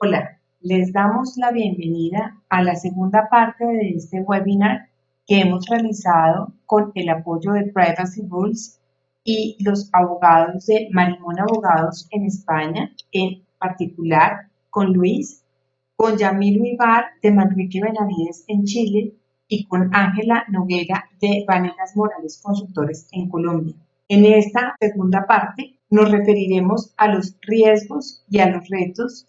Hola, les damos la bienvenida a la segunda parte de este webinar que hemos realizado con el apoyo de Privacy Rules y los abogados de Marimón Abogados en España, en particular con Luis, con Yamil Vivar de Manrique Benavides en Chile y con Ángela Noguera de Vanegas Morales Consultores en Colombia. En esta segunda parte nos referiremos a los riesgos y a los retos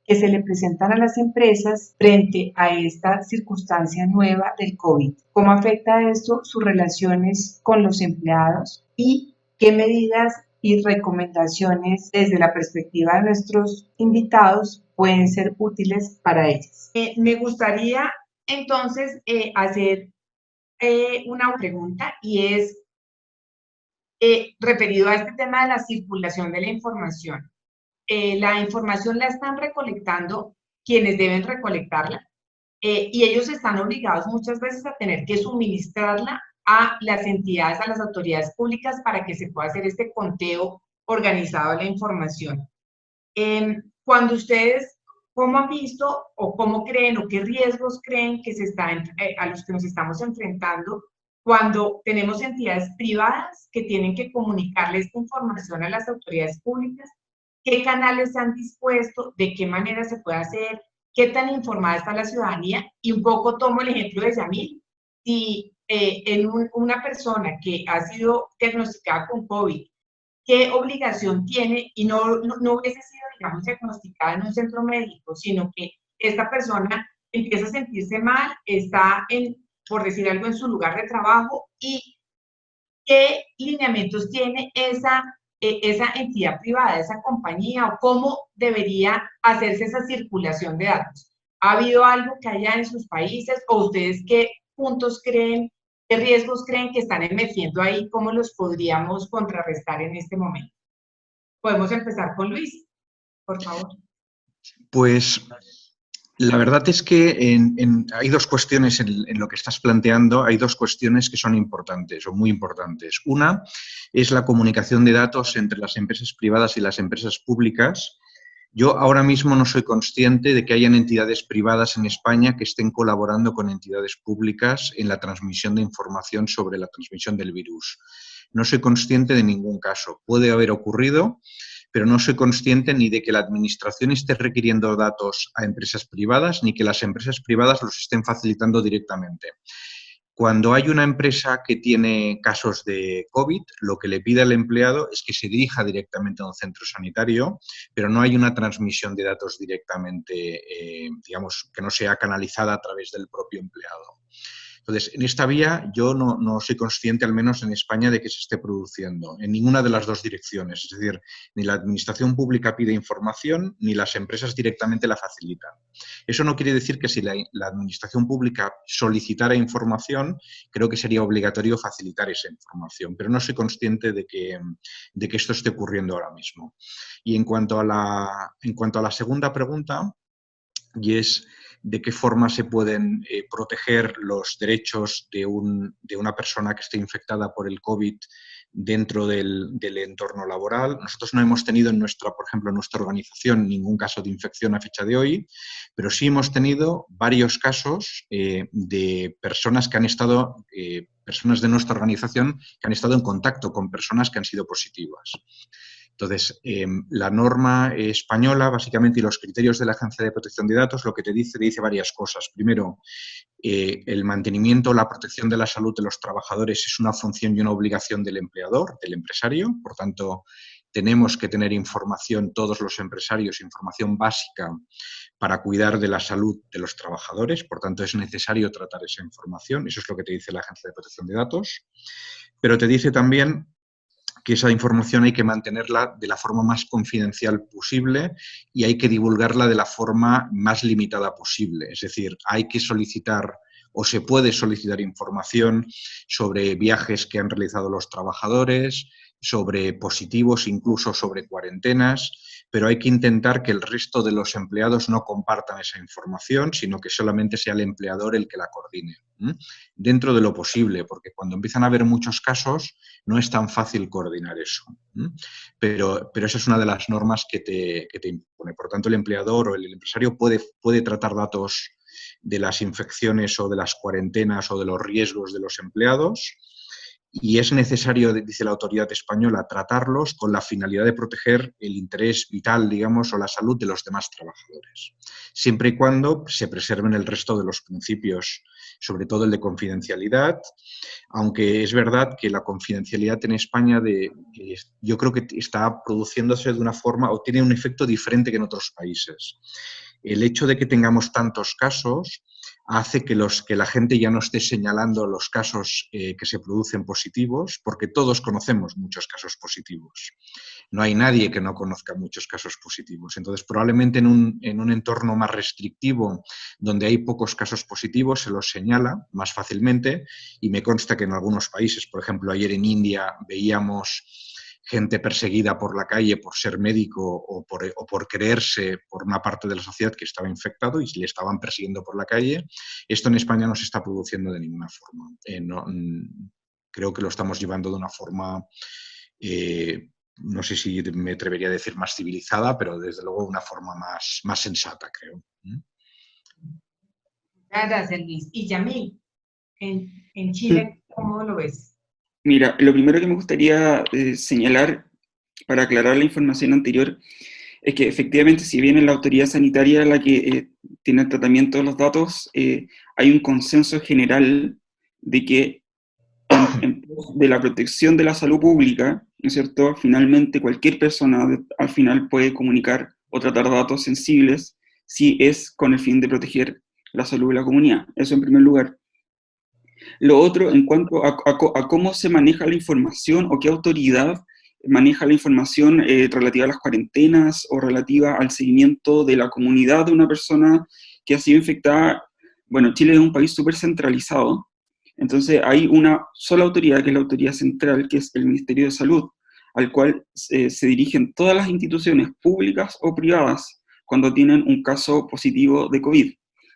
que se le presentan a las empresas frente a esta circunstancia nueva del COVID. ¿Cómo afecta esto sus relaciones con los empleados y qué medidas y recomendaciones desde la perspectiva de nuestros invitados pueden ser útiles para ellos? Me gustaría entonces hacer una pregunta y es referido a este tema de la circulación de la información. La información la están recolectando quienes deben recolectarla y ellos están obligados muchas veces a tener que suministrarla a las entidades, a las autoridades públicas para que se pueda hacer este conteo organizado de la información. Cuando ustedes, ¿cómo han visto o cómo creen o qué riesgos creen que se están, a los que nos estamos enfrentando cuando tenemos entidades privadas que tienen que comunicarle esta información a las autoridades públicas? ¿Qué canales se han dispuesto? ¿De qué manera se puede hacer? ¿Qué tan informada está la ciudadanía? Y un poco tomo el ejemplo de Yamil. Si una persona que ha sido diagnosticada con COVID, ¿qué obligación tiene? Y no hubiese sido, digamos, diagnosticada en un centro médico, sino que esta persona empieza a sentirse mal, está, por decir algo, en su lugar de trabajo, y qué lineamientos tiene esa entidad privada, esa compañía, o cómo debería hacerse esa circulación de datos. ¿Ha habido algo que haya en sus países o ustedes qué puntos creen, qué riesgos creen que están emergiendo ahí, cómo los podríamos contrarrestar en este momento? Podemos empezar con Luis, por favor. Pues la verdad es que hay dos cuestiones en lo que estás planteando, hay dos cuestiones que son importantes o muy importantes. Una es la comunicación de datos entre las empresas privadas y las empresas públicas. Yo ahora mismo no soy consciente de que hayan entidades privadas en España que estén colaborando con entidades públicas en la transmisión de información sobre la transmisión del virus. No soy consciente de ningún caso. Puede haber ocurrido, pero no soy consciente ni de que la administración esté requiriendo datos a empresas privadas, ni que las empresas privadas los estén facilitando directamente. Cuando hay una empresa que tiene casos de COVID, lo que le pide al empleado es que se dirija directamente a un centro sanitario, pero no hay una transmisión de datos directamente, digamos, que no sea canalizada a través del propio empleado. Entonces, en esta vía yo no soy consciente, al menos en España, de que se esté produciendo en ninguna de las dos direcciones. Es decir, ni la administración pública pide información, ni las empresas directamente la facilitan. Eso no quiere decir que si la administración pública solicitara información, creo que sería obligatorio facilitar esa información, pero no soy consciente de que esto esté ocurriendo ahora mismo. Y en cuanto a la segunda pregunta, y es de qué forma se pueden proteger los derechos de una persona que esté infectada por el COVID dentro del entorno laboral. Nosotros no hemos tenido por ejemplo, en nuestra organización ningún caso de infección a fecha de hoy, pero sí hemos tenido varios casos de personas que han estado, personas de nuestra organización que han estado en contacto con personas que han sido positivas. Entonces, la norma española, básicamente, y los criterios de la Agencia de Protección de Datos, lo que te dice varias cosas. Primero, el mantenimiento, la protección de la salud de los trabajadores es una función y una obligación del empleador, del empresario. Por tanto, tenemos que tener información, todos los empresarios, información básica para cuidar de la salud de los trabajadores. Por tanto, es necesario tratar esa información. Eso es lo que te dice la Agencia de Protección de Datos. Pero te dice también que esa información hay que mantenerla de la forma más confidencial posible y hay que divulgarla de la forma más limitada posible. Es decir, hay que solicitar o se puede solicitar información sobre viajes que han realizado los trabajadores, sobre positivos, incluso sobre cuarentenas, pero hay que intentar que el resto de los empleados no compartan esa información, sino que solamente sea el empleador el que la coordine, dentro de lo posible, porque cuando empiezan a haber muchos casos no es tan fácil coordinar eso. Pero esa es una de las normas que te impone. Por tanto, el empleador o el empresario puede tratar datos de las infecciones o de las cuarentenas o de los riesgos de los empleados, y es necesario, dice la autoridad española, tratarlos con la finalidad de proteger el interés vital, digamos, o la salud de los demás trabajadores, siempre y cuando se preserven el resto de los principios, sobre todo el de confidencialidad, aunque es verdad que la confidencialidad en España yo creo que está produciéndose de una forma o tiene un efecto diferente que en otros países. El hecho de que tengamos tantos casos hace que la gente ya no esté señalando los casos que se producen positivos, porque todos conocemos muchos casos positivos. No hay nadie que no conozca muchos casos positivos. Entonces, probablemente en un entorno más restrictivo, donde hay pocos casos positivos, se los señala más fácilmente, y me consta que en algunos países, por ejemplo, ayer en India veíamos gente perseguida por la calle por ser médico o por creerse por una parte de la sociedad que estaba infectado y le estaban persiguiendo por la calle. Esto en España no se está produciendo de ninguna forma. Creo que lo estamos llevando de una forma, no sé si me atrevería a decir más civilizada, pero desde luego una forma más sensata, creo. Gracias, Luis. Y Yamil, en Chile, ¿cómo lo ves? Mira, lo primero que me gustaría señalar para aclarar la información anterior es que efectivamente, si bien es la autoridad sanitaria la que tiene el tratamiento de los datos, hay un consenso general de que en pos de la protección de la salud pública, ¿no es cierto? Finalmente, cualquier persona al final puede comunicar o tratar datos sensibles si es con el fin de proteger la salud de la comunidad. Eso en primer lugar. Lo otro, en cuanto a cómo se maneja la información o qué autoridad maneja la información relativa a las cuarentenas o relativa al seguimiento de la comunidad de una persona que ha sido infectada. Bueno, Chile es un país súper centralizado, entonces hay una sola autoridad, que es la autoridad central, que es el Ministerio de Salud, al cual se dirigen todas las instituciones públicas o privadas cuando tienen un caso positivo de COVID,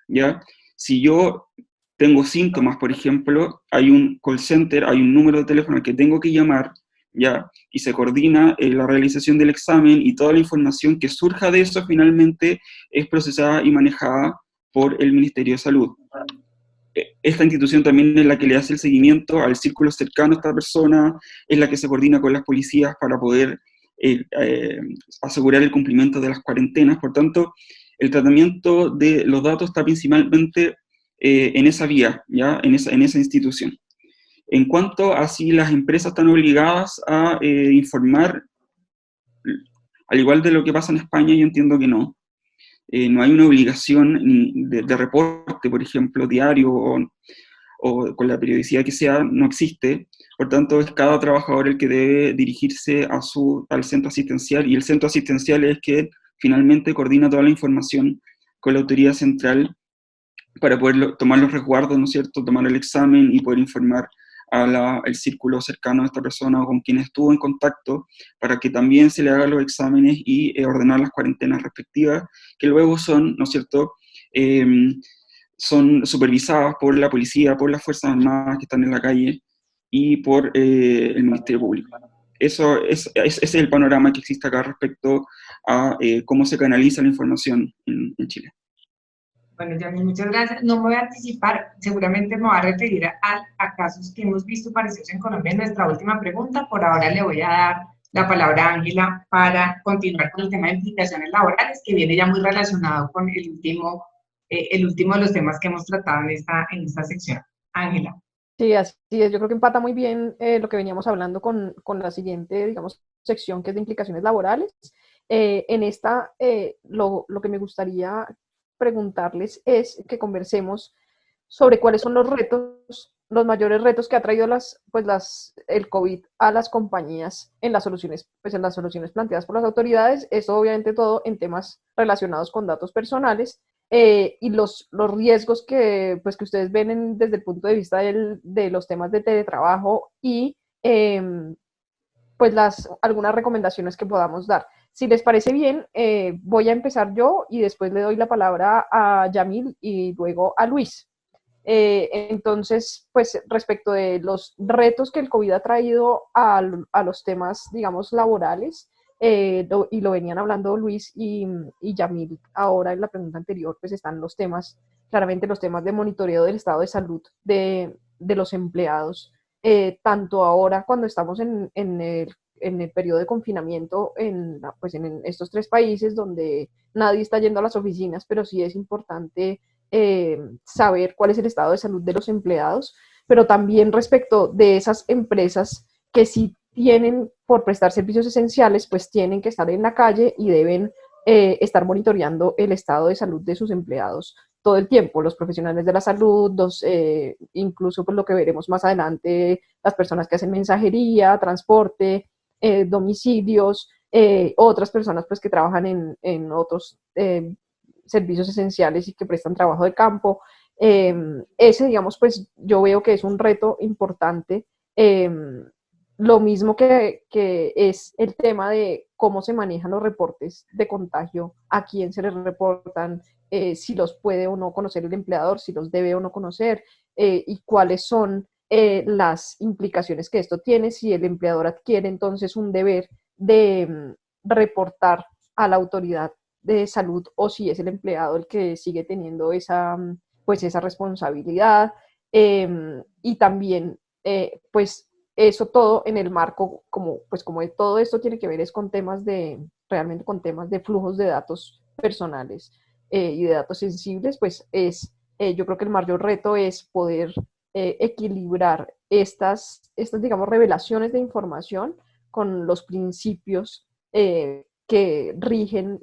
¿ya? Si yo tengo síntomas, por ejemplo, hay un call center, hay un número de teléfono al que tengo que llamar, ¿ya? Y se coordina la realización del examen, y toda la información que surja de eso finalmente es procesada y manejada por el Ministerio de Salud. Esta institución también es la que le hace el seguimiento al círculo cercano a esta persona, es la que se coordina con las policías para poder asegurar el cumplimiento de las cuarentenas. Por tanto, el tratamiento de los datos está principalmente en esa vía, ¿ya? En esa institución. En cuanto a si las empresas están obligadas a informar, al igual de lo que pasa en España, yo entiendo que no. No hay una obligación de reporte, por ejemplo, diario o con la periodicidad que sea, no existe. Por tanto, es cada trabajador el que debe dirigirse al centro asistencial, y el centro asistencial es que finalmente coordina toda la información con la autoridad central para poder tomar los resguardos, ¿no es cierto?, tomar el examen y poder informar al círculo cercano de esta persona o con quien estuvo en contacto, para que también se le hagan los exámenes y ordenar las cuarentenas respectivas, que luego son, ¿no es cierto?, son supervisadas por la policía, por las Fuerzas Armadas que están en la calle y por el Ministerio Público. Ese es el panorama que existe acá respecto a cómo se canaliza la información en Chile. Bueno, Yamil, muchas gracias. No me voy a anticipar, seguramente me voy a referir a casos que hemos visto parecidos en Colombia en nuestra última pregunta. Por ahora le voy a dar la palabra a Ángela para continuar con el tema de implicaciones laborales, que viene ya muy relacionado con el último de los temas que hemos tratado en esta sección. Ángela. Sí, así es. Yo creo que empata muy bien lo que veníamos hablando con la siguiente, digamos, sección, que es de implicaciones laborales. En esta, lo que me gustaría preguntarles es que conversemos sobre cuáles son los retos, los mayores retos que ha traído el COVID a las compañías en las soluciones planteadas por las autoridades. Esto obviamente todo en temas relacionados con datos personales, y los riesgos que, pues, que ustedes ven desde el punto de vista de los temas de teletrabajo y pues algunas recomendaciones que podamos dar. Si les parece bien, voy a empezar yo y después le doy la palabra a Yamil y luego a Luis. Entonces, pues respecto de los retos que el COVID ha traído a los temas, digamos, laborales, y lo venían hablando Luis y Yamil ahora en la pregunta anterior, pues están los temas, claramente los temas de monitoreo del estado de salud de los empleados, tanto ahora cuando estamos en el periodo de confinamiento pues en estos 3 países donde nadie está yendo a las oficinas, pero sí es importante saber cuál es el estado de salud de los empleados, pero también respecto de esas empresas que sí tienen por prestar servicios esenciales, pues tienen que estar en la calle y deben estar monitoreando el estado de salud de sus empleados todo el tiempo, los profesionales de la salud, incluso por lo que veremos más adelante, las personas que hacen mensajería, transporte, domicilios, otras personas pues que trabajan en otros servicios esenciales y que prestan trabajo de campo. Ese, digamos, pues yo veo que es un reto importante. Lo mismo que es el tema de cómo se manejan los reportes de contagio, a quién se les reportan, si los puede o no conocer el empleador, si los debe o no conocer, y cuáles son las implicaciones que esto tiene, si el empleador adquiere entonces un deber de reportar a la autoridad de salud o si es el empleado el que sigue teniendo pues esa responsabilidad, y también pues eso todo en el marco pues como todo esto tiene que ver es con temas realmente con temas de flujos de datos personales y de datos sensibles, pues yo creo que el mayor reto es poder equilibrar digamos, revelaciones de información con los principios que rigen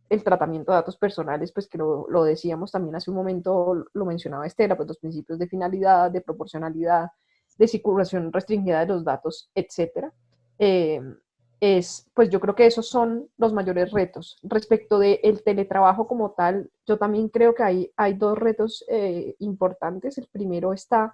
el tratamiento de datos personales, pues que lo decíamos también hace un momento, lo mencionaba Estela, pues los principios de finalidad, de proporcionalidad, de circulación restringida de los datos, etcétera. Pues yo creo que esos son los mayores retos. Respecto del teletrabajo como tal, yo también creo que hay 2 retos importantes. El primero está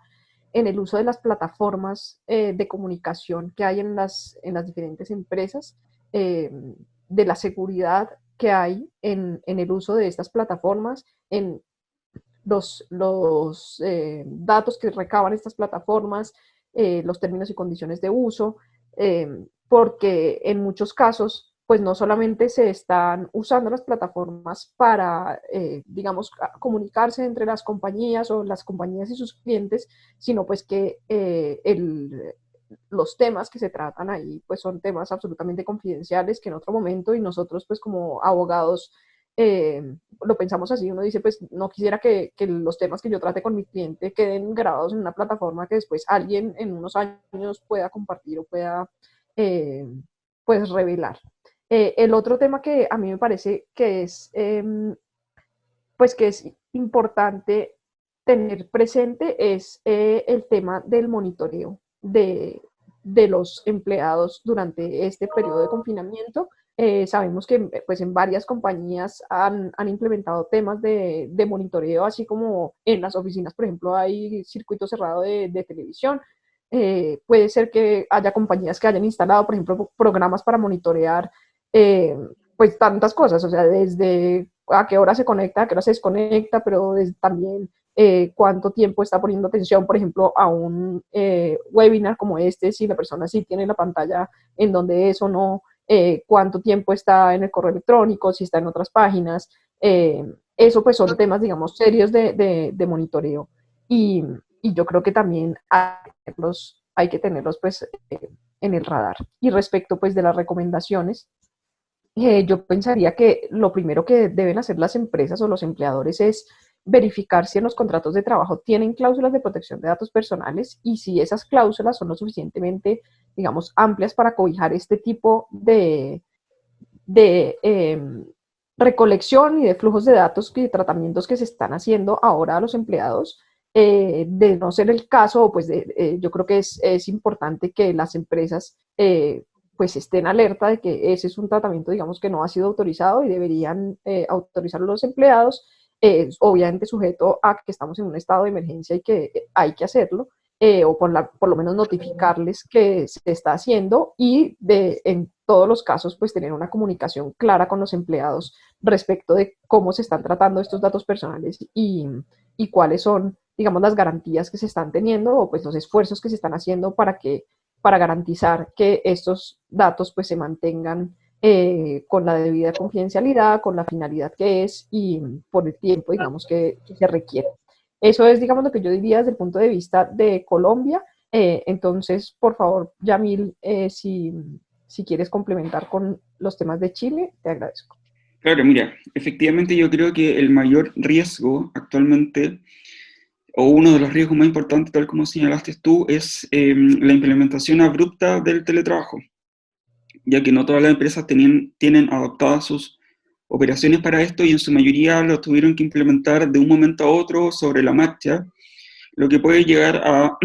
en el uso de las plataformas de comunicación que hay en las diferentes empresas, de la seguridad que hay en el uso de estas plataformas, en los datos que recaban estas plataformas, los términos y condiciones de uso, porque en muchos casos, pues no solamente se están usando las plataformas para, digamos, comunicarse entre las compañías o las compañías y sus clientes, sino pues que los temas que se tratan ahí pues son temas absolutamente confidenciales que en otro momento y nosotros pues como abogados lo pensamos así, uno dice pues no quisiera que los temas que yo trate con mi cliente queden grabados en una plataforma que después alguien en unos años pueda compartir o pueda pues revelar. El otro tema que a mí me parece que es pues que es importante tener presente es el tema del monitoreo de los empleados durante este periodo de confinamiento. Sabemos que pues, en varias compañías han implementado temas de monitoreo, así como en las oficinas, por ejemplo, hay circuito cerrado de televisión. Puede ser que haya compañías que hayan instalado, por ejemplo, programas para monitorear pues tantas cosas, o sea, desde a qué hora se conecta, a qué hora se desconecta, pero también cuánto tiempo está poniendo atención, por ejemplo, a un webinar como este, si la persona sí tiene la pantalla en donde es o no, cuánto tiempo está en el correo electrónico, si está en otras páginas. Eso pues son temas, digamos, serios de monitoreo y yo creo que también hay que tenerlos pues en el radar. Y respecto pues de las recomendaciones, yo pensaría que lo primero que deben hacer las empresas o los empleadores es verificar si en los contratos de trabajo tienen cláusulas de protección de datos personales y si esas cláusulas son lo suficientemente, digamos, amplias para cobijar este tipo de recolección y de flujos de datos y de tratamientos que se están haciendo ahora a los empleados. De no ser el caso, pues yo creo que es importante que las empresas pues estén alerta de que ese es un tratamiento, digamos, que no ha sido autorizado y deberían autorizarlo los empleados. obviamente sujeto a que estamos en un estado de emergencia y que hay que hacerlo, o por lo menos notificarles que se está haciendo y en todos los casos pues tener una comunicación clara con los empleados respecto de cómo se están tratando estos datos personales y cuáles son, digamos, las garantías que se están teniendo o pues los esfuerzos que se están haciendo para garantizar que estos datos pues se mantengan con la debida confidencialidad, con la finalidad que es y por el tiempo, digamos, que se requiere. Eso es, digamos, lo que yo diría desde el punto de vista de Colombia. Entonces, por favor, Yamil, si quieres complementar con los temas de Chile, te agradezco. Claro, mira, efectivamente yo creo que el mayor riesgo actualmente, o uno de los riesgos más importantes, tal como señalaste tú, es la implementación abrupta del teletrabajo, ya que no todas las empresas tienen adaptadas sus operaciones para esto y en su mayoría lo tuvieron que implementar de un momento a otro sobre la marcha, lo que puede llegar a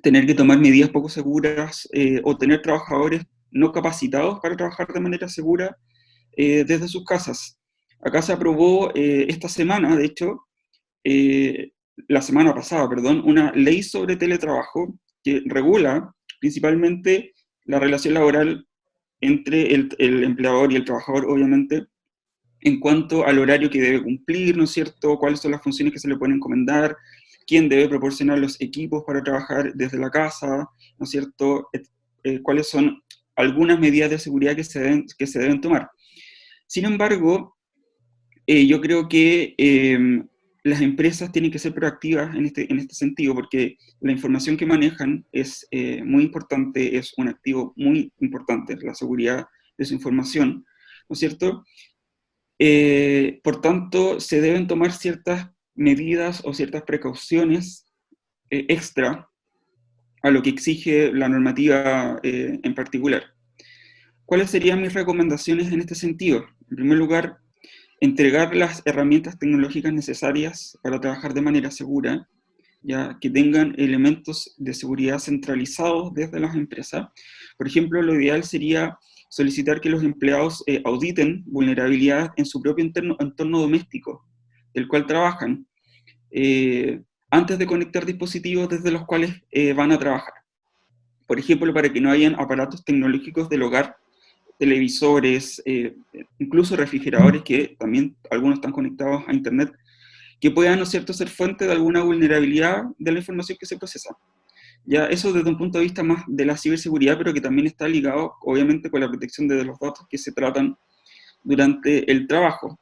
tener que tomar medidas poco seguras o tener trabajadores no capacitados para trabajar de manera segura desde sus casas. Acá se aprobó esta semana, de hecho, la semana pasada, perdón, una ley sobre teletrabajo que regula principalmente la relación laboral entre el empleador y el trabajador, obviamente, en cuanto al horario que debe cumplir, ¿no es cierto?, cuáles son las funciones que se le pueden encomendar, quién debe proporcionar los equipos para trabajar desde la casa, ¿no es cierto?, cuáles son algunas medidas de seguridad que se deben tomar. Sin embargo, yo creo que las empresas tienen que ser proactivas en este sentido, porque la información que manejan es muy importante, es un activo muy importante, la seguridad de su información, ¿no es cierto? Por tanto, se deben tomar ciertas medidas o ciertas precauciones extra a lo que exige la normativa en particular. ¿Cuáles serían mis recomendaciones en este sentido? En primer lugar, entregar las herramientas tecnológicas necesarias para trabajar de manera segura, ya que tengan elementos de seguridad centralizados desde las empresas. Por ejemplo, lo ideal sería solicitar que los empleados auditen vulnerabilidades en su propio entorno doméstico, del cual trabajan, antes de conectar dispositivos desde los cuales van a trabajar. Por ejemplo, para que no hayan aparatos tecnológicos del hogar, televisores, incluso refrigeradores, que también algunos están conectados a Internet, que puedan, ¿no es cierto?, ser fuente de alguna vulnerabilidad de la información que se procesa. Ya, eso desde un punto de vista más de la ciberseguridad, pero que también está ligado, obviamente, con la protección de los datos que se tratan durante el trabajo.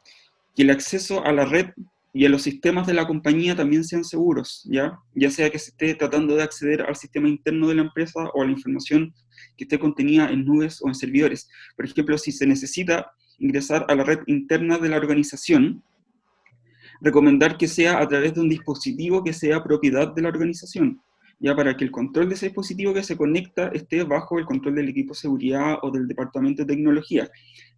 Que el acceso a la red y a los sistemas de la compañía también sean seguros, ya sea que se esté tratando de acceder al sistema interno de la empresa o a la información que esté contenida en nubes o en servidores. Por ejemplo, si se necesita ingresar a la red interna de la organización, recomendar que sea a través de un dispositivo que sea propiedad de la organización, ya para que el control de ese dispositivo que se conecta esté bajo el control del equipo de seguridad o del departamento de tecnología.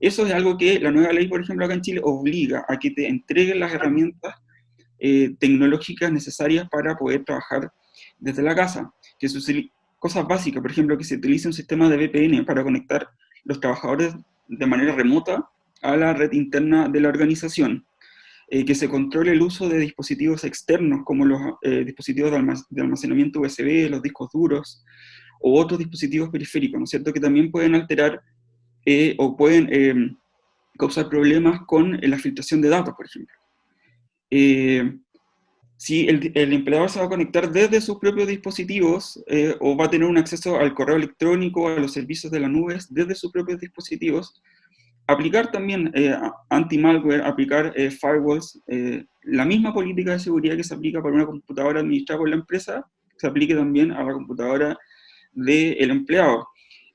Eso es algo que la nueva ley, por ejemplo, acá en Chile, obliga a que te entreguen las herramientas tecnológicas necesarias para poder trabajar desde la casa. Que cosas básicas, por ejemplo, que se utilice un sistema de VPN para conectar los trabajadores de manera remota a la red interna de la organización. Que se controle el uso de dispositivos externos, como los dispositivos de almacenamiento USB, los discos duros, o otros dispositivos periféricos, ¿no es cierto?, que también pueden alterar o pueden causar problemas con la filtración de datos, por ejemplo. Si el empleador se va a conectar desde sus propios dispositivos, o va a tener un acceso al correo electrónico, a los servicios de la nube desde sus propios dispositivos, aplicar también anti-malware, aplicar firewalls, la misma política de seguridad que se aplica para una computadora administrada por la empresa, se aplique también a la computadora del empleado.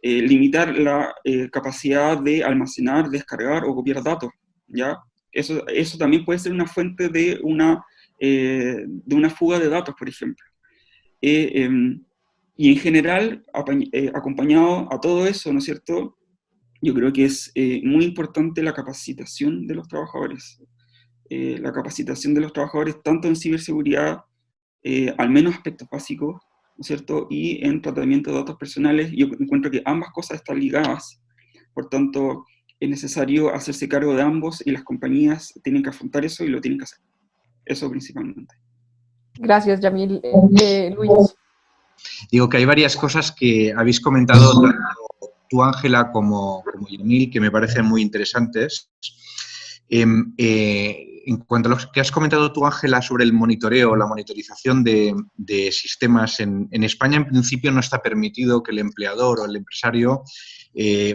Limitar la capacidad de almacenar, descargar o copiar datos, ¿ya? Eso también puede ser una fuente de una fuga de datos, por ejemplo. Y en general, acompañado a todo eso, ¿no es cierto?, yo creo que es muy importante la capacitación de los trabajadores. La capacitación de los trabajadores tanto en ciberseguridad, al menos aspectos básicos, ¿no es cierto?, y en tratamiento de datos personales. Yo encuentro que ambas cosas están ligadas. Por tanto, es necesario hacerse cargo de ambos y las compañías tienen que afrontar eso y lo tienen que hacer. Eso principalmente. Gracias, Yamil. Luis. Digo que hay varias cosas que habéis comentado tanto tú, Ángela, como Yamil, que me parecen muy interesantes. En cuanto a lo que has comentado tú, Ángela, sobre el monitoreo, la monitorización de sistemas en España, en principio no está permitido que el empleador o el empresario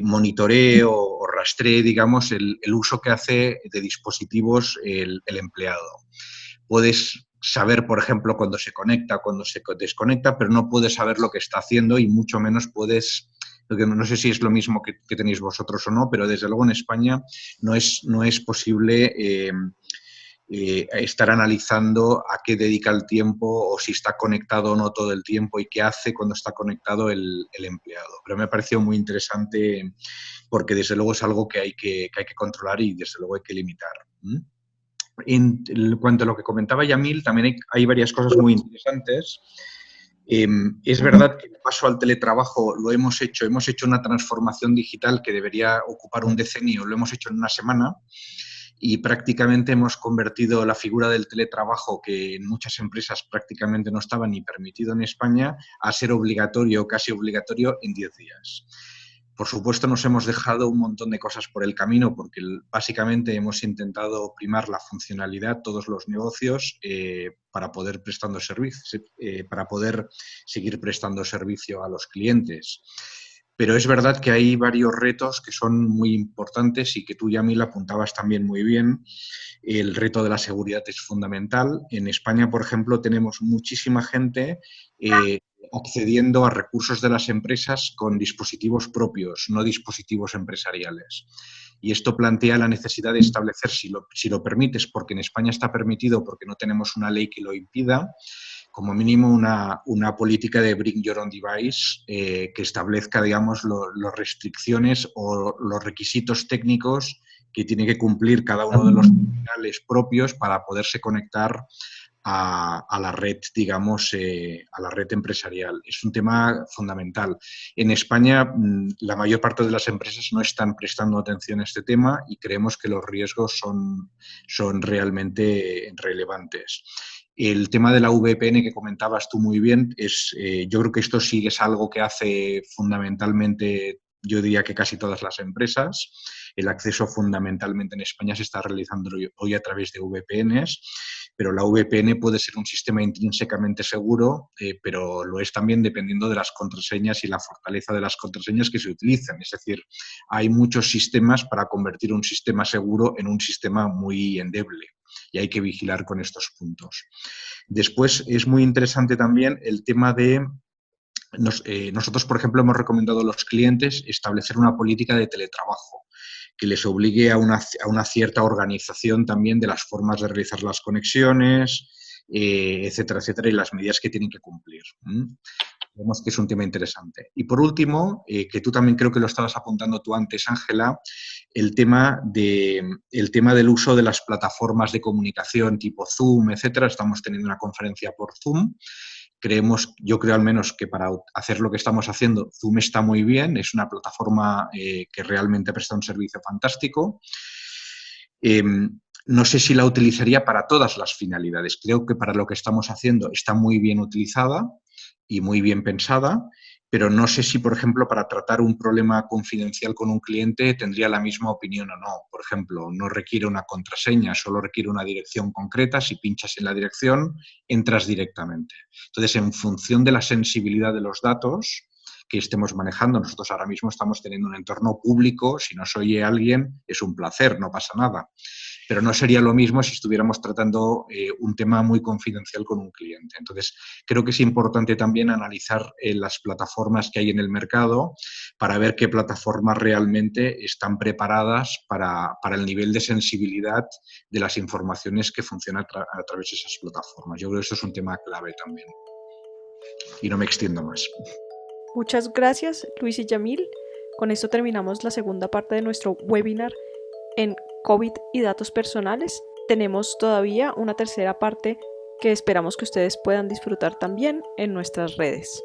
monitoree o rastree, digamos, el uso que hace de dispositivos el empleado. Puedes saber, por ejemplo, cuando se conecta, cuando se desconecta, pero no puedes saber lo que está haciendo y mucho menos puedes, no sé si es lo mismo que tenéis vosotros o no, pero desde luego en España no es posible estar analizando a qué dedica el tiempo o si está conectado o no todo el tiempo y qué hace cuando está conectado el empleado. Pero me ha parecido muy interesante porque desde luego es algo que hay que controlar y desde luego hay que limitar. En cuanto a lo que comentaba Yamil, también hay varias cosas muy interesantes. Es verdad que el paso al teletrabajo lo hemos hecho una transformación digital que debería ocupar un decenio, lo hemos hecho en una semana y prácticamente hemos convertido la figura del teletrabajo, que en muchas empresas prácticamente no estaba ni permitido en España, a ser obligatorio, casi obligatorio, en 10 días. Por supuesto, nos hemos dejado un montón de cosas por el camino porque básicamente hemos intentado primar la funcionalidad, todos los negocios, para poder para poder seguir prestando servicio a los clientes. Pero es verdad que hay varios retos que son muy importantes y que tú, Yamil, apuntabas también muy bien. El reto de la seguridad es fundamental. En España, por ejemplo, tenemos muchísima gente accediendo a recursos de las empresas con dispositivos propios, no dispositivos empresariales. Y esto plantea la necesidad de establecer, si lo permites, porque en España está permitido, porque no tenemos una ley que lo impida, como mínimo una política de Bring Your Own Device que establezca, digamos, las restricciones o los requisitos técnicos que tiene que cumplir cada uno de los terminales propios para poderse conectar a la red, digamos, a la red empresarial. Es un tema fundamental. En España, la mayor parte de las empresas no están prestando atención a este tema y creemos que los riesgos son realmente relevantes. El tema de la VPN que comentabas tú muy bien, yo creo que esto sí es algo que hace fundamentalmente, yo diría que casi todas las empresas. El acceso fundamentalmente en España se está realizando hoy a través de VPNs, pero la VPN puede ser un sistema intrínsecamente seguro, pero lo es también dependiendo de las contraseñas y la fortaleza de las contraseñas que se utilicen. Es decir, hay muchos sistemas para convertir un sistema seguro en un sistema muy endeble y hay que vigilar con estos puntos. Después, es muy interesante también el tema de nosotros, por ejemplo, hemos recomendado a los clientes establecer una política de teletrabajo que les obligue a una cierta organización también de las formas de realizar las conexiones, etcétera, etcétera, y las medidas que tienen que cumplir. Vemos que es un tema interesante. Y por último, que tú también creo que lo estabas apuntando tú antes, Ángela, el tema del uso de las plataformas de comunicación tipo Zoom, etcétera. Estamos teniendo una conferencia por Zoom. Yo creo al menos que para hacer lo que estamos haciendo, Zoom está muy bien, es una plataforma que realmente presta un servicio fantástico. No sé si la utilizaría para todas las finalidades. Creo que para lo que estamos haciendo está muy bien utilizada y muy bien pensada, pero no sé si, por ejemplo, para tratar un problema confidencial con un cliente tendría la misma opinión o no. Por ejemplo, no requiere una contraseña, solo requiere una dirección concreta. Si pinchas en la dirección, entras directamente. Entonces, en función de la sensibilidad de los datos que estemos manejando, nosotros ahora mismo estamos teniendo un entorno público, si nos oye alguien, es un placer, no pasa nada. Pero no sería lo mismo si estuviéramos tratando un tema muy confidencial con un cliente. Entonces, creo que es importante también analizar las plataformas que hay en el mercado para ver qué plataformas realmente están preparadas para el nivel de sensibilidad de las informaciones que funcionan a través de esas plataformas. Yo creo que eso es un tema clave también. Y no me extiendo más. Muchas gracias, Luis y Yamil. Con esto terminamos la segunda parte de nuestro webinar en COVID y datos personales. Tenemos todavía una tercera parte que esperamos que ustedes puedan disfrutar también en nuestras redes.